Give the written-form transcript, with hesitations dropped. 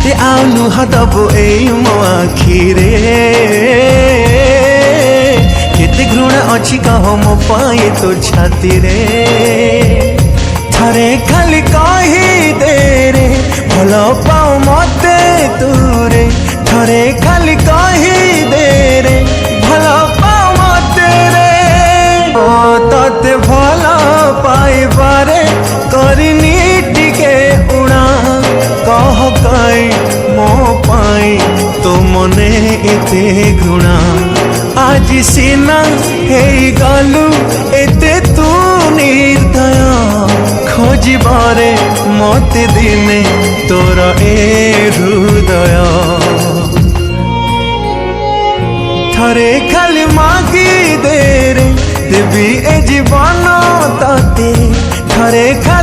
आउ नुह दबु ए मो आखिरे केते घृणा अच्छी कह मो पाए तो छाती रे थरे खाली कही दे रे भल पाओ मते तू रे थरे खाली कही दे रे भल पाओ मते रे ओ तते भल पाइबारे करनी टिके उड़ा कह कई मो पाई तो मने एते घृणा आज सीना हे गलु एते तू निर्दय खोजबारे मते दिने तोर ए हृदय थरे खाली मागी दे रे देवी ए जीवन ताते थरे खाली